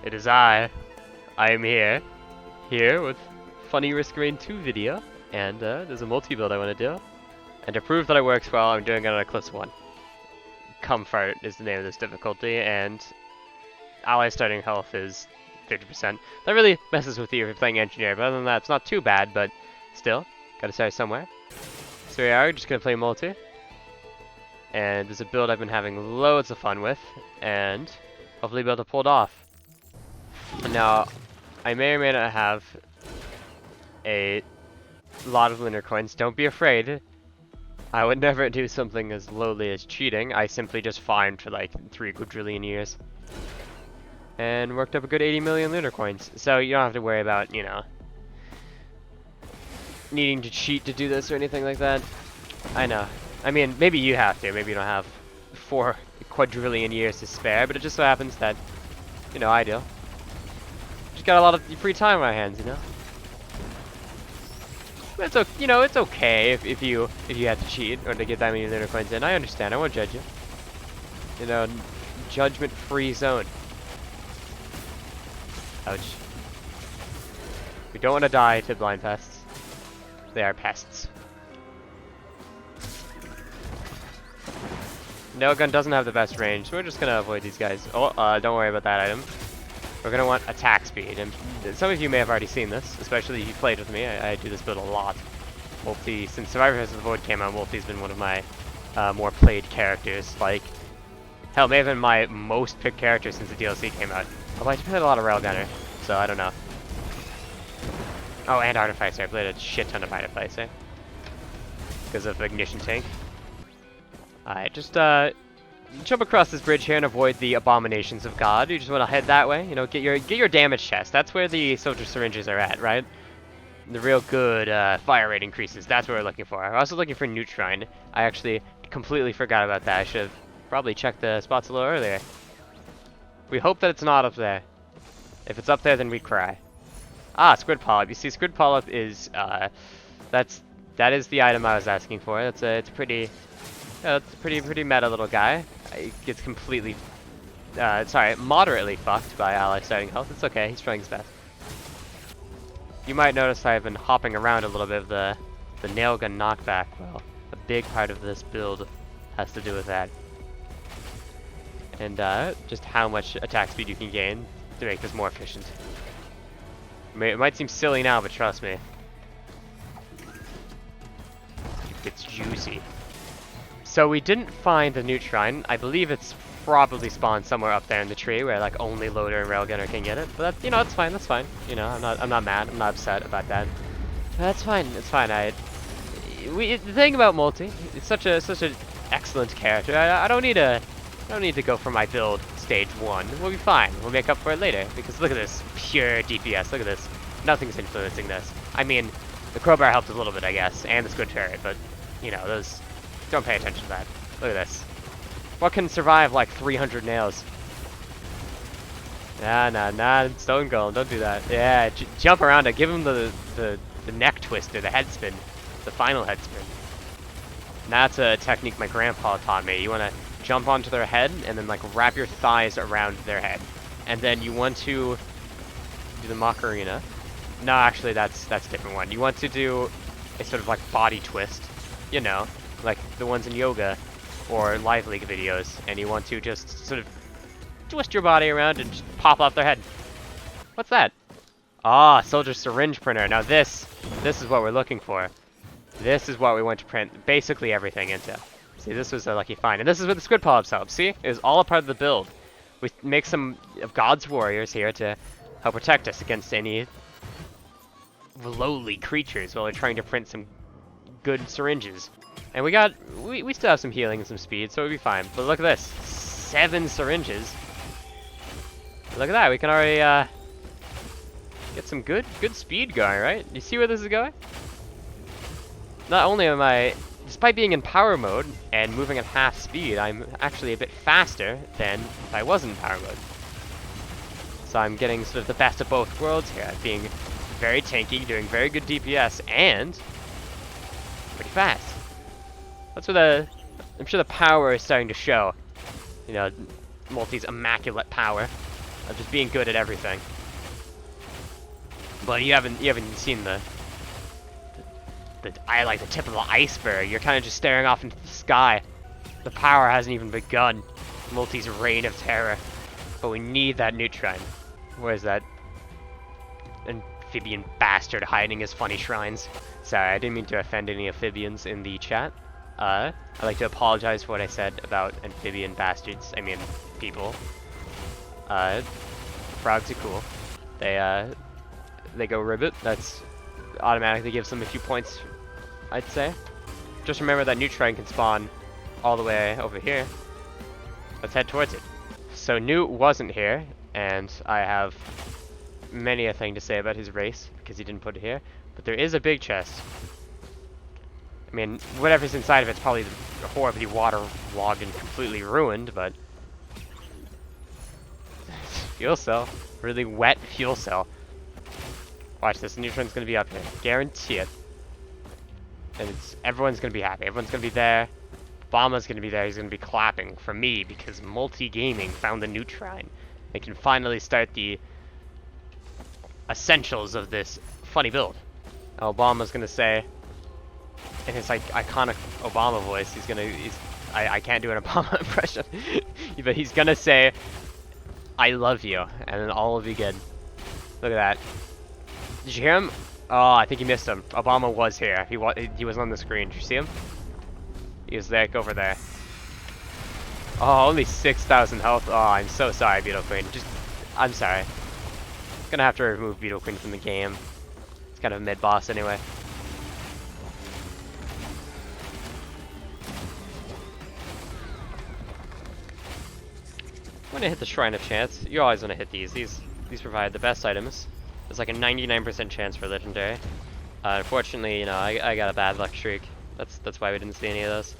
It is I. I am here. Here with Funny Risk Rain 2 video. And there's a multi-build I want to do. And to prove that it works well, I'm doing it on Eclipse 1. Comfort is the name of this difficulty, and ally starting health is 50%. That really messes with you if you're playing Engineer, but other than that, it's not too bad, but still, gotta start somewhere. So we are just gonna play multi. And there's a build I've been having loads of fun with, and hopefully be able to pull it off. Now, I may or may not have a lot of lunar coins. Don't be afraid. I would never do something as lowly as cheating. I simply just farmed for like 3 quadrillion years. And worked up a good 80 million lunar coins. So you don't have to worry about, you know, needing to cheat to do this or anything like that. I know. I mean, maybe you have to. Maybe you don't have 4 quadrillion years to spare, but it just so happens that, you know, I do. Just got a lot of free time on my hands, you know. It's okay, you know, it's okay if you had to cheat or to get that many lunar coins in. I understand. I won't judge you. You know, judgment-free zone. Ouch. We don't want to die to blind pests. They are pests. Nailgun doesn't have the best range, so we're just gonna avoid these guys. Oh, don't worry about that item. We're gonna want attack speed, and some of you may have already seen this, especially if you played with me. I do this build a lot. Mul-t, since Survivors of the Void came out, Mul-t's been one of my more played characters. Like, hell, may have been my most picked character since the DLC came out. Although I played a lot of Railgunner, so I don't know. Oh, and Artificer. I played a shit ton of Artificer because of Ignition Tank. Alright, just jump across this bridge here and avoid the abominations of God. You just want to head that way, you know, get your damage chest. That's where the soldier syringes are at, right? The real good fire rate increases. That's what we're looking for. We're also looking for Neutrine. I actually completely forgot about that. I should have probably checked the spots a little earlier. We hope that it's not up there. If it's up there, then we cry. Ah, Squid Polyp. You see, Squid Polyp is that is the item I was asking for. It's a pretty meta little guy. He gets completely, moderately fucked by ally starting health. It's okay, he's trying his best. You might notice I've been hopping around a little bit of the nailgun knockback. Well, a big part of this build has to do with that. And just how much attack speed you can gain to make this more efficient. It might seem silly now, but trust me. It's juicy. So we didn't find the Neutrine. I believe it's probably spawned somewhere up there in the tree where like only Loader and Railgunner can get it. But that, you know, that's fine. That's fine. You know, I'm not mad. I'm not upset about that. That's fine. It's fine. The thing about Mul-t, it's such an excellent character. I don't need to go for my build stage 1. We'll be fine. We'll make up for it later because look at this pure DPS. Look at this. Nothing's influencing this. I mean, the crowbar helped a little bit, I guess, and the Squid Turret, but you know those. Don't pay attention to that. Look at this. What can survive like 300 nails? Nah, Stone Golem, don't do that. Yeah, jump around it. Give him the neck twister, the head spin, the final head spin. And that's a technique my grandpa taught me. You want to jump onto their head and then like wrap your thighs around their head. And then you want to do the Macarena. No, actually that's a different one. You want to do a sort of like body twist, you know, like the ones in yoga or live league videos, and you want to just sort of twist your body around and just pop off their head. What's that? Ah, soldier syringe printer. Now this is what we're looking for. This is what we want to print basically everything into. See, this was a lucky find, and this is where the Squid Polyps help. See, it was all a part of the build. We make some of God's warriors here to help protect us against any lowly creatures while we're trying to print some good syringes. And we still have some healing and some speed, so we'll be fine. But look at this, 7 syringes. Look at that, we can already get some good speed going, right? You see where this is going? Not only am I, despite being in power mode and moving at half speed, I'm actually a bit faster than if I was in power mode. So I'm getting sort of the best of both worlds here, being very tanky, doing very good DPS, and pretty fast. That's where I'm sure the power is starting to show. You know, Mul-t's immaculate power. of just being good at everything. But you haven't seen the the tip of the iceberg. You're kind of just staring off into the sky. The power hasn't even begun. Mul-t's reign of terror. But we need that neutron. Where's that amphibian bastard hiding his funny shrines? Sorry, I didn't mean to offend any amphibians in the chat. I'd like to apologize for what I said about amphibian bastards. I mean, people. Frogs are cool. They go ribbit. That's automatically gives them a few points, I'd say. Just remember that neutron can spawn all the way over here. Let's head towards it. So Newt wasn't here, and I have many a thing to say about his race because he didn't put it here. But there is a big chest. I mean, whatever's inside of it's probably horribly waterlogged and completely ruined, but fuel cell, really wet fuel cell. Watch this, the neutron's gonna be up here, guarantee it. And everyone's gonna be happy. Everyone's gonna be there. Obama's gonna be there. He's gonna be clapping for me because Mul-t Gaming found the neutron. They can finally start the essentials of this funny build. Obama's gonna say, in his like iconic Obama voice, I can't do an Obama impression, but he's gonna say, "I love you," and then all will be good. Look at that. Did you hear him? Oh, I think he missed him. Obama was here. He was on the screen. Did you see him? He was like over there. Oh, only 6,000 health. Oh, I'm so sorry, Beetle Queen. I'm sorry. Gonna have to remove Beetle Queen from the game. It's kind of a mid-boss anyway. I'm gonna hit the Shrine of Chance. You always wanna hit these. These provide the best items. There's like a 99% chance for legendary. Unfortunately, you know, I got a bad luck streak. That's why we didn't see any of those.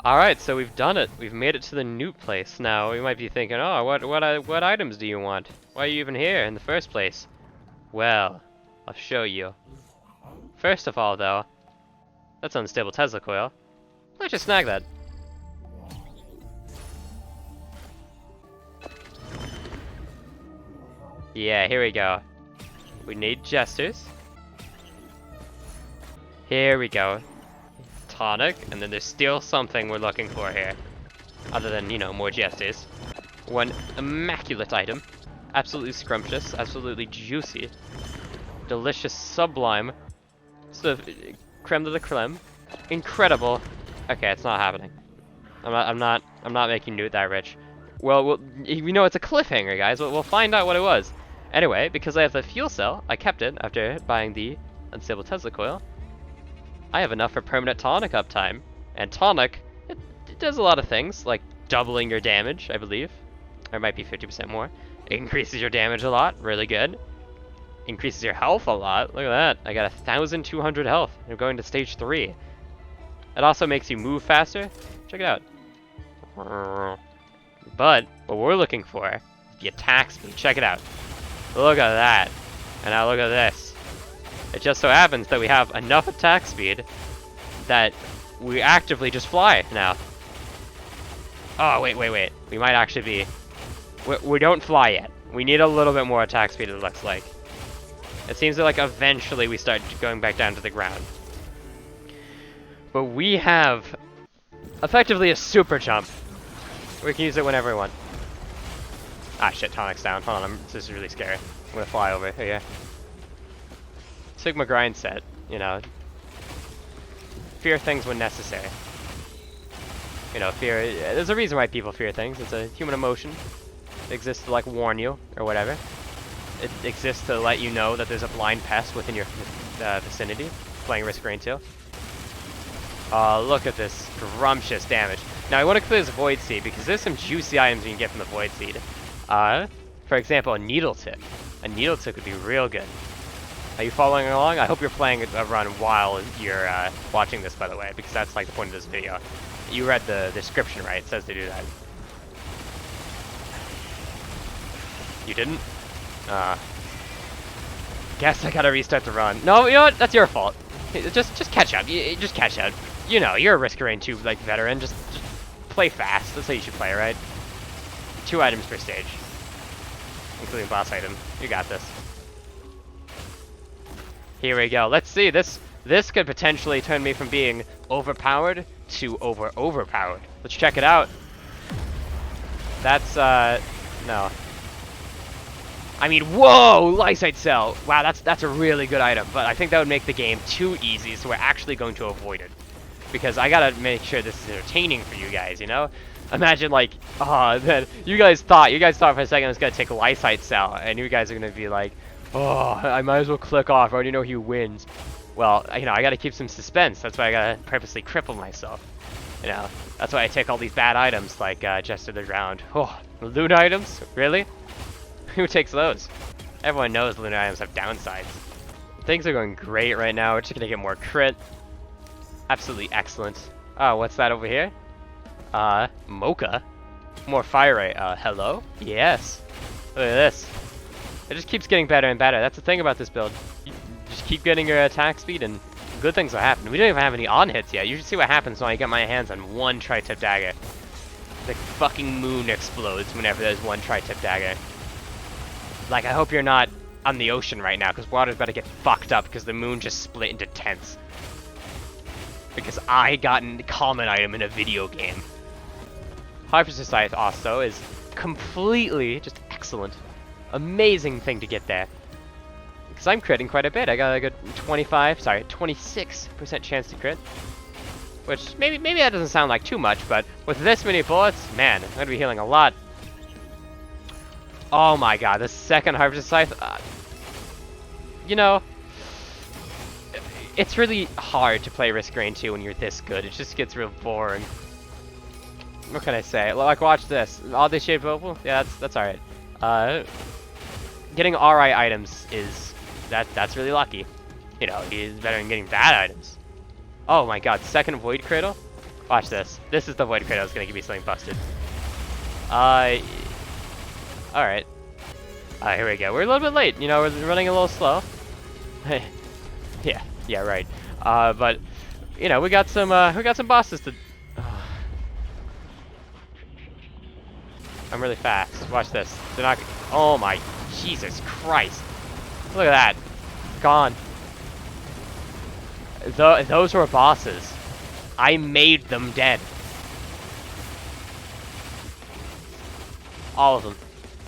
Alright, so we've done it. We've made it to the Newt place. Now, we might be thinking, oh, what items do you want? Why are you even here in the first place? Well, I'll show you. First of all, though, that's unstable Tesla coil. Let's just snag that. Yeah, here we go. We need jesters. Here we go. Tonic, and then there's still something we're looking for here. Other than, you know, more jesters. One immaculate item. Absolutely scrumptious, absolutely juicy. Delicious, sublime. Sort of creme de la creme. Incredible. Okay, it's not happening. I'm not making Newt that rich. Well, you know, it's a cliffhanger, guys. We'll find out what it was. Anyway, because I have the fuel cell, I kept it after buying the unstable Tesla coil. I have enough for permanent tonic uptime. And tonic, it does a lot of things, like doubling your damage, I believe. Or it might be 50% more. It increases your damage a lot, really good. Increases your health a lot, look at that. I got 1,200 health. I'm going to stage 3. It also makes you move faster. Check it out. But, what we're looking for is the attack speed. Check it out. Look at that. And now look at this. It just so happens that we have enough attack speed that we actively just fly now. Oh, wait. We might actually be... We don't fly yet. We need a little bit more attack speed, it looks like. It seems that, like, eventually we start going back down to the ground. But we have effectively a super jump. We can use it whenever we want. Ah, shit, tonic's down. Hold on, this is really scary. I'm gonna fly over here. Sigma grind set, you know. Fear things when necessary. You know, fear, there's a reason why people fear things. It's a human emotion. It exists to, like, warn you, or whatever. It exists to let you know that there's a blind pest within your vicinity, playing Risk Rain 2. Look at this scrumptious damage. Now, I want to clear this Void Seed, because there's some juicy items you can get from the Void Seed. For example, a Needle Tip. A Needle Tip would be real good. Are you following along? I hope you're playing a run while you're watching this, by the way, because that's like the point of this video. You read the description, right? It says to do that. You didn't? Guess I gotta restart the run. No, you know what? That's your fault. Just catch up. Just catch up. You know, you're a Risk Rain 2 like veteran. Just play fast. That's how you should play, right? 2 items per stage. including boss item. You got this. Here we go. Let's see. This could potentially turn me from being overpowered to overpowered. Let's check it out. That's no. I mean, whoa, Lysite Cell. Wow, that's a really good item, but I think that would make the game too easy, so we're actually going to avoid it. Because I gotta make sure this is entertaining for you guys, you know? Imagine like, that you guys thought for a second I was gonna take a Lysite Cell, and you guys are gonna be like, oh, I might as well click off, I already know who wins. Well, you know, I gotta keep some suspense, that's why I gotta purposely cripple myself. You know, that's why I take all these bad items like Jester the Drowned. Oh, loot items? Really? Who takes those? Everyone knows loot items have downsides. Things are going great right now. We're just gonna get more crit. Absolutely excellent. Oh, what's that over here? Mocha? More fire rate. Hello? Yes. Look at this. It just keeps getting better and better. That's the thing about this build. You just keep getting your attack speed and good things will happen. We don't even have any on hits yet. You should see what happens when I get my hands on one tri-tip dagger. The fucking moon explodes whenever there's one tri-tip dagger. Like, I hope you're not on the ocean right now, because water's about to get fucked up because the moon just split into tenths. Because I got a common item in a video game. Harvester Scythe also is completely just excellent. Amazing thing to get there. Because I'm critting quite a bit. I got like a 26% chance to crit. Which, maybe that doesn't sound like too much, but with this many bullets, man, I'm going to be healing a lot. Oh my god, the second Harvester Scythe, you know, it's really hard to play Risk Rain 2 when you're this good. It just gets real boring. What can I say? Like, watch this. All this shade purple? Yeah, that's alright. Getting alright items is, that's really lucky. You know, it's better than getting bad items. Oh my god, second Void Cradle? Watch this. This is the Void Cradle that's gonna give me something busted. Alright. Here we go. We're a little bit late, you know, we're running a little slow. yeah, right. But, you know, we got some bosses to... I'm really fast. Watch this. They're not... Oh my... Jesus Christ. Look at that. Gone. Those were bosses. I made them dead. All of them.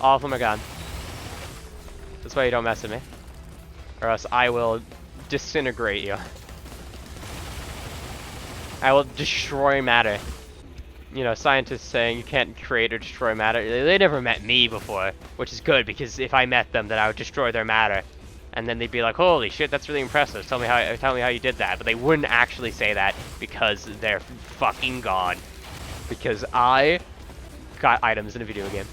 All of them are gone. That's why you don't mess with me. Or else I will disintegrate you. I will destroy matter. You know, scientists saying you can't create or destroy matter. They never met me before, which is good, because if I met them, then I would destroy their matter. And then they'd be like, holy shit, that's really impressive. Tell me how you did that. But they wouldn't actually say that because they're fucking gone. Because I got items in a video game.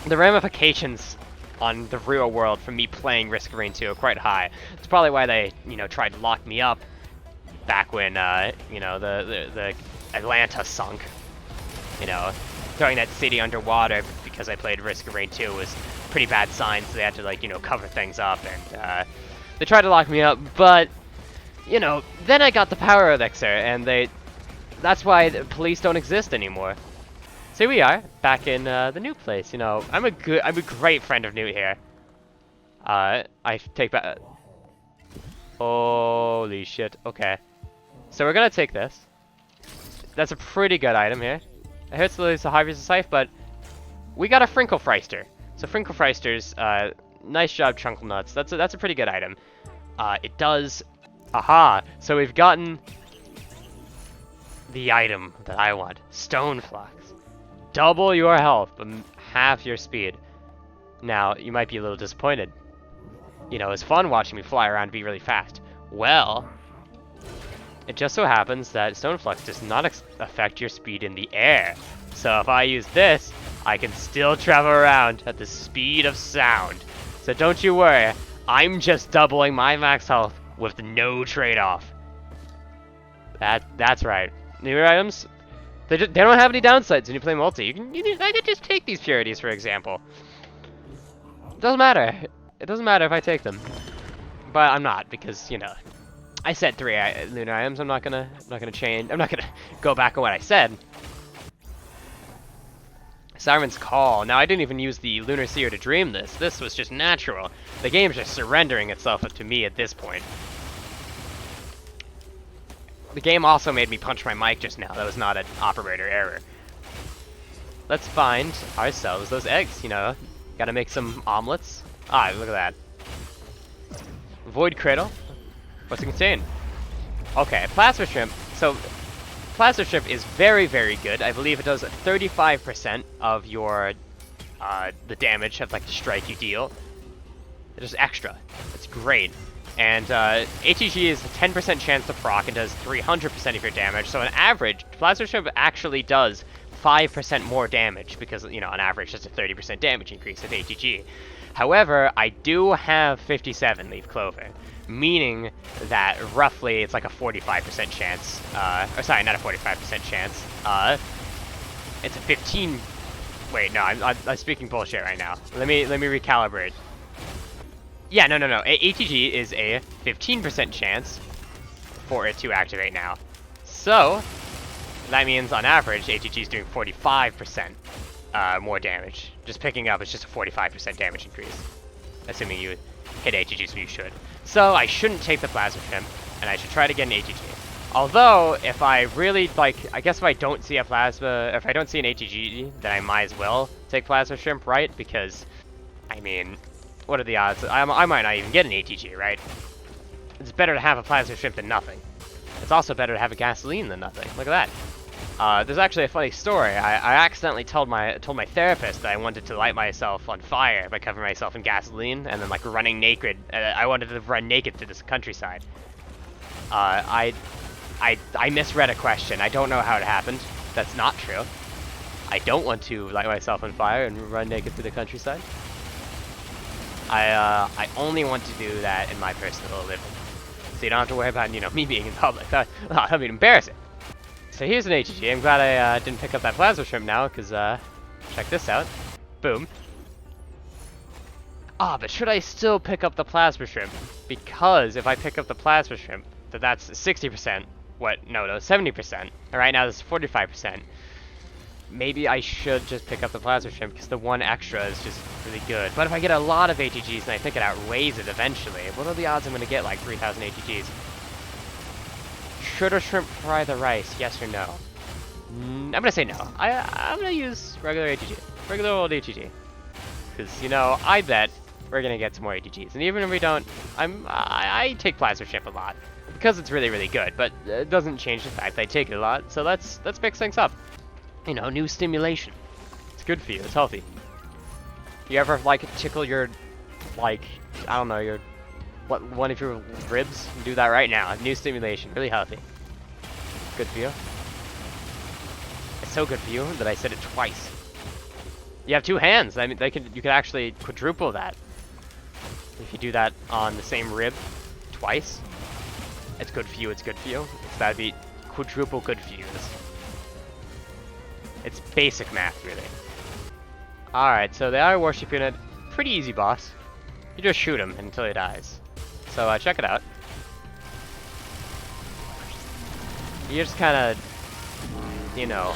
The ramifications on the real world from me playing Risk of Rain 2 are quite high. It's probably why they, you know, tried to lock me up back when, you know, the Atlanta sunk. You know, throwing that city underwater because I played Risk of Rain 2 was pretty bad sign, so they had to, like, you know, cover things up, and they tried to lock me up, but, you know, then I got the power elixir, and that's why the police don't exist anymore. So here we are, back in the new place, you know. I'm a great friend of Newt here. I take back... Holy shit, okay. So we're gonna take this. That's a pretty good item here. It hurts to lose the Harvester Scythe, but we got a Frinkle-Freister. So Frinkle-Freisters, nice job, Chunkle Nuts. That's a pretty good item. It does... Aha! So we've gotten the item that I want. Stone Flux. Double your health, but half your speed. Now, you might be a little disappointed. You know, it's fun watching me fly around and be really fast. Well, it just so happens that Stone Flux does not affect your speed in the air. So if I use this, I can still travel around at the speed of sound. So don't you worry, I'm just doubling my max health with no trade-off. That's right. New items, they don't have any downsides when you play multi. I could just take these purities, for example. It doesn't matter. It doesn't matter if I take them. But I'm not, because, you know, I said 3 lunar items. I'm not gonna change. I'm not gonna go back on what I said. Siren's Call. Now, I didn't even use the Lunar Seer to dream this. This was just natural. The game's just surrendering itself up to me at this point. The game also made me punch my mic just now. That was not an operator error. Let's find ourselves those eggs, you know. Gotta make some omelets. Ah, look at that. Void Cradle. What's it contain? Okay, Plasma Shrimp. So, Plasma Shrimp is very, very good. I believe it does 35% of your, the damage of, like, the strike you deal. It's just extra. It's great. And, ATG is a 10% chance to proc and does 300% of your damage. So, on average, Plasma Shrimp actually does 5% more damage because, you know, on average, it's a 30% damage increase with ATG. However, I do have 57 Leaf Clover, meaning that roughly it's like a 45% chance, or sorry, not a 45% chance, it's a 15, wait, no, I'm speaking bullshit right now. Let me recalibrate. Yeah, no, ATG is a 15% chance for it to activate now. So, that means on average, ATG is doing 45% more damage. Just picking up is just a 45% damage increase. Assuming you hit ATG, so you should. So I shouldn't take the Plasma Shrimp, and I should try to get an ATG. Although, if I really, like, I guess if I don't see a Plasma, if I don't see an ATG, then I might as well take Plasma Shrimp, right? Because, I mean, what are the odds? I might not even get an ATG, right? It's better to have a Plasma Shrimp than nothing. It's also better to have a gasoline than nothing. Look at that. There's actually a funny story. I accidentally told my therapist that I wanted to light myself on fire by covering myself in gasoline and then like running naked. I wanted to run naked through this countryside. I misread a question. I don't know how it happened. That's not true. I don't want to light myself on fire and run naked through the countryside. I only want to do that in my personal living. So you don't have to worry about, you know, me being in public. That'd be embarrassing. So here's an ATG. I'm glad I didn't pick up that Plasma Shrimp now, because, check this out. Boom. Ah, but should I still pick up the Plasma Shrimp? Because if I pick up the Plasma Shrimp, that's 60%. What? No, 70%. And right now this is 45%. Maybe I should just pick up the Plasma Shrimp, because the one extra is just really good. But if I get a lot of ATGs, then I think it outweighs it eventually. What are the odds I'm going to get, like, 3,000 ATGs? Should a shrimp fry the rice? Yes or no? I'm gonna say no. I'm gonna use regular ATG. Regular old ATG. Because, you know, I bet we're gonna get some more ATGs. And even if we don't, I take Plasma Shrimp a lot. Because it's really, really good. But it doesn't change the fact that I take it a lot. So let's mix things up. You know, new stimulation. It's good for you. It's healthy. You ever, like, tickle your, like, I don't know, your... one of your ribs? Do that right now. New stimulation. Really healthy. Good for you. It's so good for you that I said it twice. You have two hands. I mean, you could actually quadruple that. If you do that on the same rib twice. It's good for you. It's good for you. That'd be quadruple good for you. It's basic math, really. Alright, so the Iron Warship unit. Pretty easy boss. You just shoot him until he dies. So check it out. You just kind of, you know,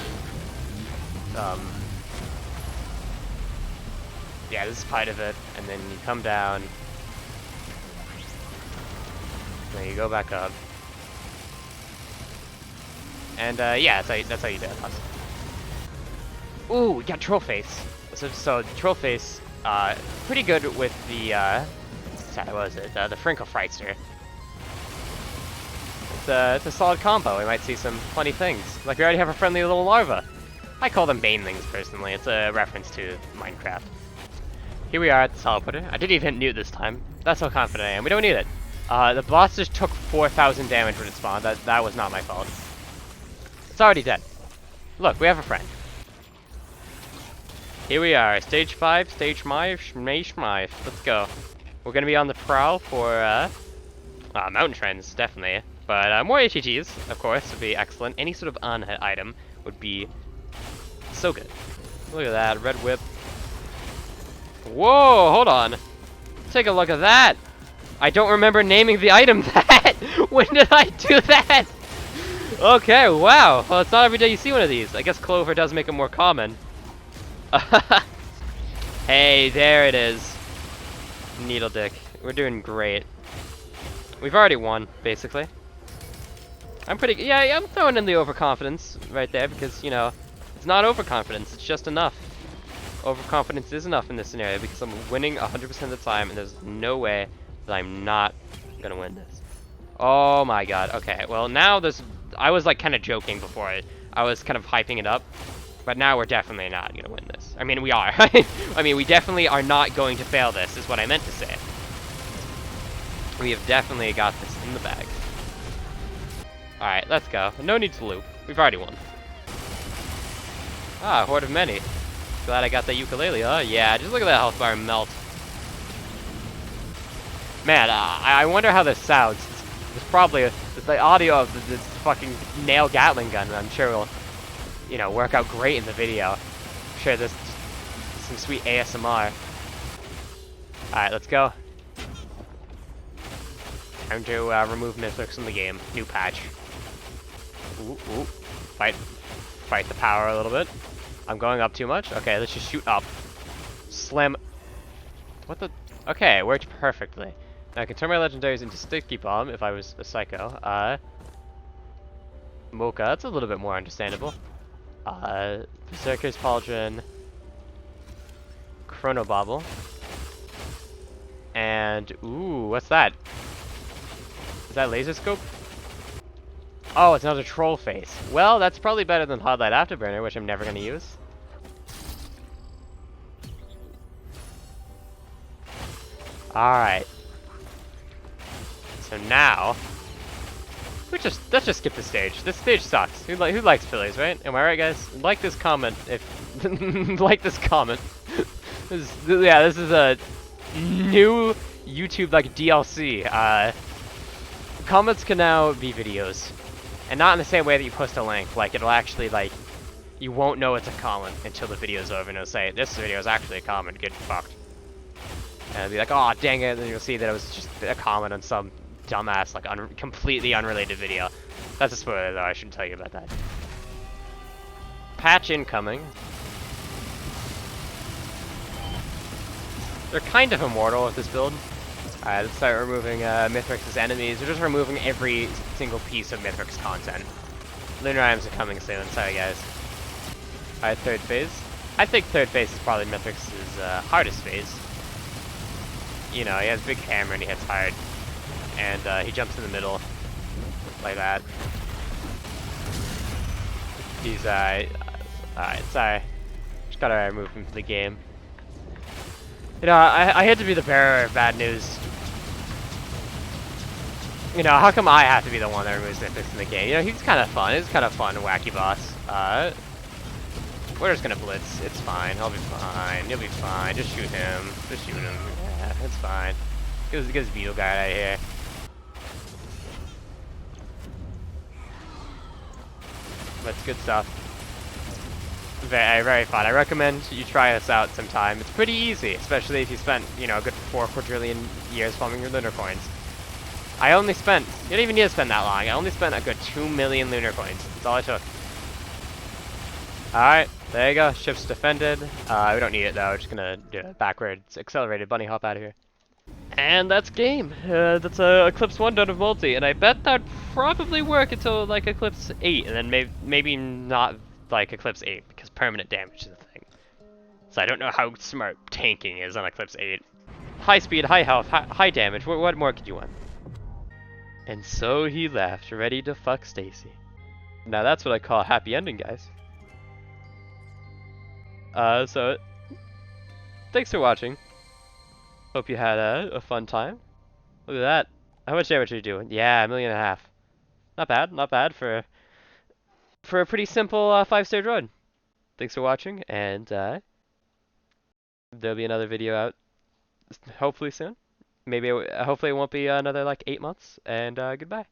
yeah, this is part of it, and then you come down, then you go back up, and yeah, that's how you do it. Ooh, we got Trollface. So Trollface, pretty good with the what was it? The Frinkle Freightster. It's a solid combo. We might see some funny things. Like we already have a friendly little larva. I call them banelings personally. It's a reference to Minecraft. Here we are at the teleporter. I didn't even hit Newt this time. That's how confident I am. We don't need it. The boss just took 4,000 damage when it spawned. That was not my fault. It's already dead. Look, we have a friend. Here we are, stage 5, stage 5, Schmeish. Let's go. We're gonna be on the prowl for mountain trends, definitely. But more ATGs, of course, would be excellent. Any sort of on-hit item would be so good. Look at that, red whip. Whoa, hold on. Take a look at that. I don't remember naming the item that. When did I do that? Okay, wow. Well, it's not every day you see one of these. I guess Clover does make it more common. Hey, there it is. Needle dick. We're doing great. We've already won, basically. I'm pretty. Yeah, I'm throwing in the overconfidence right there because, you know, it's not overconfidence, it's just enough. Overconfidence is enough in this scenario because I'm winning 100% of the time and there's no way that I'm not gonna win this. Oh my god, okay. Well, now there's. I was like kind of joking before I was kind of hyping it up. But now we're definitely not gonna win this. I mean, we are. I mean, we definitely are not going to fail this, is what I meant to say. We have definitely got this in the bag. Alright, let's go. No need to loop. We've already won. Ah, Horde of Many. Glad I got that ukulele, huh? Yeah, just look at that health bar melt. Man, I wonder how this sounds. It's probably it's the audio of this fucking nail Gatling gun. I'm sure will, you know, work out great in the video. I'm sure this some sweet ASMR. Alright, let's go. Time to remove Mythics from the game. New patch. Ooh. Fight the power a little bit. I'm going up too much? Okay, let's just shoot up. Slam. What the? Okay, it worked perfectly. Now I can turn my legendaries into Sticky Bomb if I was a psycho. Mocha, that's a little bit more understandable. Berserker's Pauldron. Chrono Bobble. And, ooh, what's that? Is that Laser Scope? Oh, it's another Troll Face. Well, that's probably better than Hotlight Afterburner, which I'm never going to use. Alright. So now... let's just skip the stage. This stage sucks. Who likes Phillies, right? Am I right, guys? Like this comment if... like this comment. This is a new YouTube, like, DLC. Comments can now be videos. And not in the same way that you post a link. Like, it'll actually, like... You won't know it's a comment until the video's over, and it'll say, this video is actually a comment, get fucked. And it'll be like, oh, dang it, and then you'll see that it was just a comment on some dumbass, like, completely unrelated video. That's a spoiler, though, I shouldn't tell you about that. Patch incoming. They're kind of immortal with this build. Alright, let's start removing Mithrix's enemies. We're just removing every single piece of Mithrix content. Lunar Items are coming soon, sorry guys. Alright, third phase. I think third phase is probably Mithrix's hardest phase. You know, he has big hammer and he hits hard. And he jumps in the middle. Like that. He's, alright, sorry. Just gotta remove him from the game. You know, I hate to be the bearer of bad news. You know, how come I have to be the one that removes Mythics in the game? You know, he's kind of fun. He's kind of fun, wacky boss. We're just gonna blitz. It's fine. He'll be fine. He'll be fine. Just shoot him. Just shoot him. Yeah, it's fine. Get his beetle guard out of here. That's good stuff. Very, very fun. I recommend you try this out sometime. It's pretty easy, especially if you spent, you know, a good 4 quadrillion years farming your lunar coins. I only spent, you don't even need to spend that long. I only spent a good 2 million lunar coins. That's all I took. Alright, there you go. Ship's defended. We don't need it though. We're just gonna do a backwards accelerated bunny hop out of here. And that's game. That's Eclipse 1 done of Mul-t, and I bet that'd probably work until like Eclipse 8, and then maybe not like Eclipse 8, because permanent damage is a thing. So I don't know how smart tanking is on Eclipse 8. High speed, high health, high damage, what more could you want? And so he left, ready to fuck Stacy. Now that's what I call a happy ending, guys. So, thanks for watching. Hope you had a fun time. Look at that. How much damage are you doing? Yeah, 1.5 million. Not bad, not bad for a pretty simple 5-star droid. Thanks for watching, and there'll be another video out hopefully soon. Maybe hopefully it won't be another like 8 months. And goodbye.